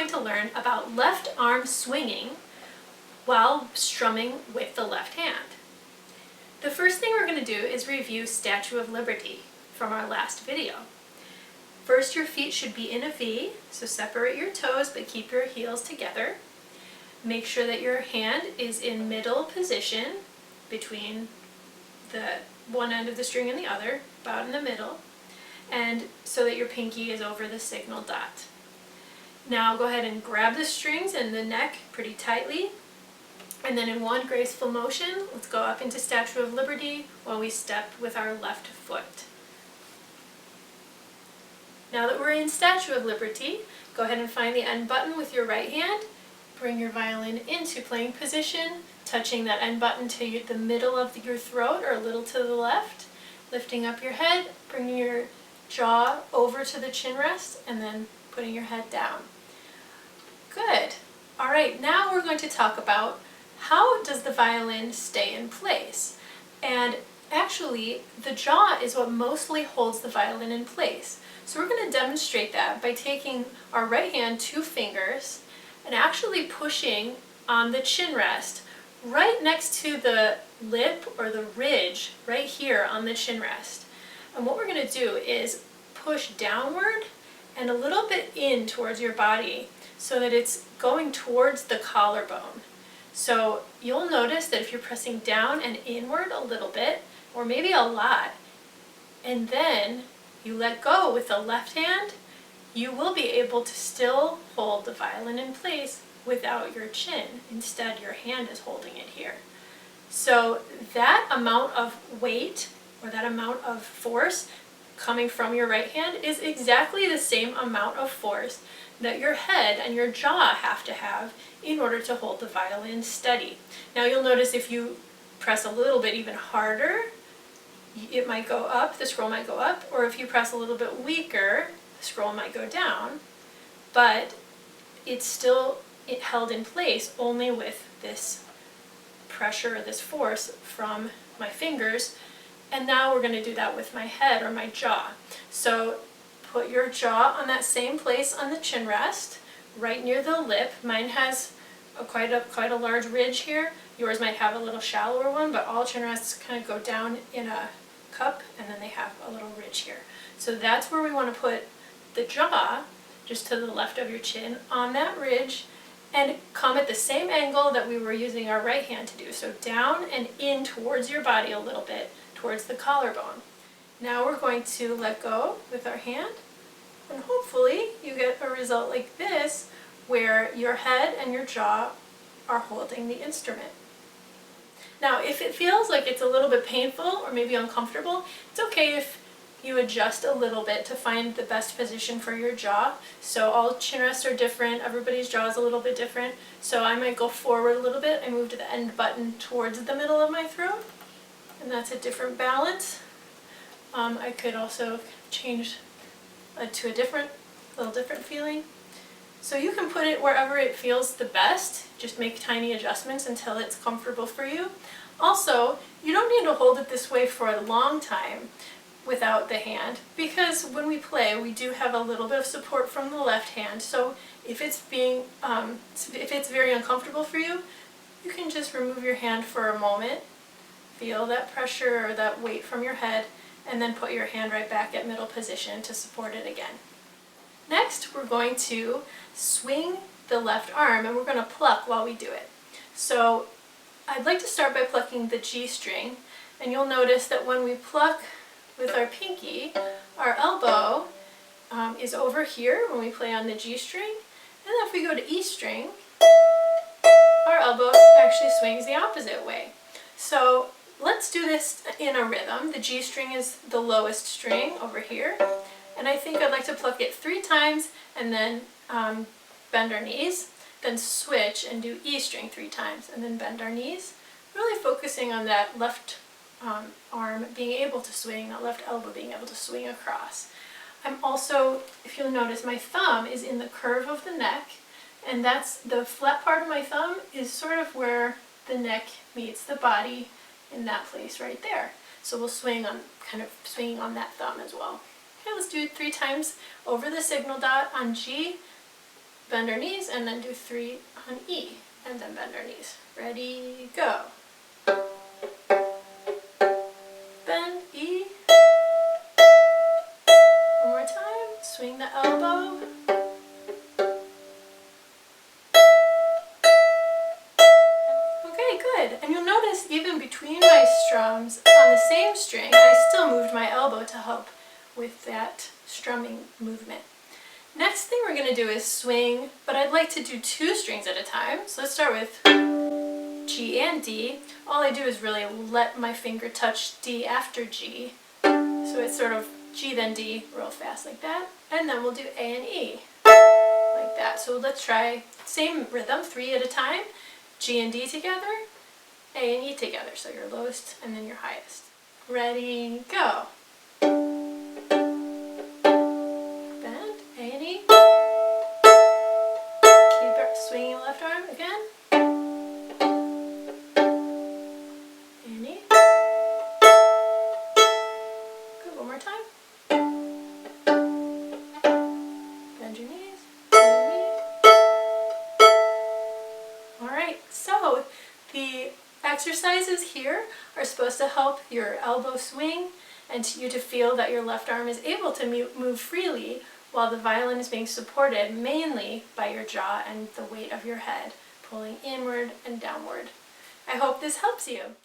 going to learn about left arm swinging while strumming with the left hand. The first thing we're going to do is review Statue of Liberty from our last video. First, your feet should be in a V, so separate your toes but keep your heels together. Make sure that your hand is in middle position between the one end of the string and the other, about in the middle, and so that your pinky is over the signal dot. Now go ahead and grab the strings and the neck pretty tightly, and then in one graceful motion, let's go up into Statue of Liberty while we step with our left foot. Now that we're in Statue of Liberty, go ahead and find the end button with your right hand. Bring your violin into playing position, touching that end button to the middle of your throat or a little to the left. Lifting up your head, bringing your jaw over to the chin rest, and then putting your head down. Good. All right, now we're going to talk about how does the violin stay in place. And actually, the jaw is what mostly holds the violin in place. So we're going to demonstrate that by taking our right hand, 2 fingers, and actually pushing on the chin rest right next to the lip or the ridge right here on the chin rest. And what we're going to do is push downward and a little bit in towards your body so that it's going towards the collarbone. So you'll notice that if you're pressing down and inward a little bit, or maybe a lot, and then you let go with the left hand, you will be able to still hold the violin in place without your chin. Instead, your hand is holding it here. So that amount of weight or that amount of force coming from your right hand is exactly the same amount of force that your head and your jaw have to have in order to hold the violin steady. Now you'll notice if you press a little bit even harder, it might go up, the scroll might go up, or if you press a little bit weaker, the scroll might go down, but it's still held in place only with this pressure, this force from my fingers. And now we're going to do that with my head or my jaw. So put your jaw on that same place on the chin rest, right near the lip. Mine has quite a large ridge here. Yours might have a little shallower one, but all chin rests kind of go down in a cup, and then they have a little ridge here. So that's where we want to put the jaw, just to the left of your chin, on that ridge, and come at the same angle that we were using our right hand to do. So down and in towards your body a little bit, towards the collarbone. Now we're going to let go with our hand, and hopefully you get a result like this, where your head and your jaw are holding the instrument. Now, if it feels like it's a little bit painful or maybe uncomfortable, it's okay if you adjust a little bit to find the best position for your jaw. So all chin rests are different, everybody's jaw is a little bit different. So I might go forward a little bit and move to the end button towards the middle of my throat, and that's a different balance. I could also change to a little different feeling. So you can put it wherever it feels the best, just make tiny adjustments until it's comfortable for you. Also, you don't need to hold it this way for a long time without the hand, because when we play we do have a little bit of support from the left hand. So if it's very uncomfortable for you, you can just remove your hand for a moment, feel that pressure or that weight from your head, and then put your hand right back at middle position to support it again. Next, we're going to swing the left arm, and we're going to pluck while we do it. So I'd like to start by plucking the G string, and you'll notice that when we pluck with our pinky, our elbow is over here when we play on the G string, and then if we go to E string, our elbow actually swings the opposite way. So let's do this in a rhythm. The G string is the lowest string over here, and I think I'd like to pluck it 3 times and then bend our knees, then switch and do E string 3 times and then bend our knees, really focusing on that left arm being able to swing, that left elbow being able to swing across. I'm also, if you'll notice, my thumb is in the curve of the neck, and that's the flat part of my thumb is sort of where the neck meets the body, in that place right there. So we'll swing on, kind of swinging on that thumb as well. Okay, let's do it 3 times over the signal dot on G, bend our knees, and then do 3 on E, and then bend our knees. Ready, go. Bend, E. One more time, swing the elbow. Okay, good. And you'll notice even between my strums on the same string, I still moved my elbow to help with that strumming movement. Next thing we're going to do is swing, but I'd like to do 2 strings at a time. So let's start with G and D. All I do is really let my finger touch D after G. So it's sort of G then D real fast like that. And then we'll do A and E like that. So let's try same rhythm, 3 at a time. G and D together, A and E together. So your lowest and then your highest. Ready, go. Swinging left arm again. And E. Good, one more time. Bend your knees. And E. Alright, so the exercises here are supposed to help your elbow swing and you to feel that your left arm is able to move freely while the violin is being supported mainly by your jaw and the weight of your head, pulling inward and downward. I hope this helps you.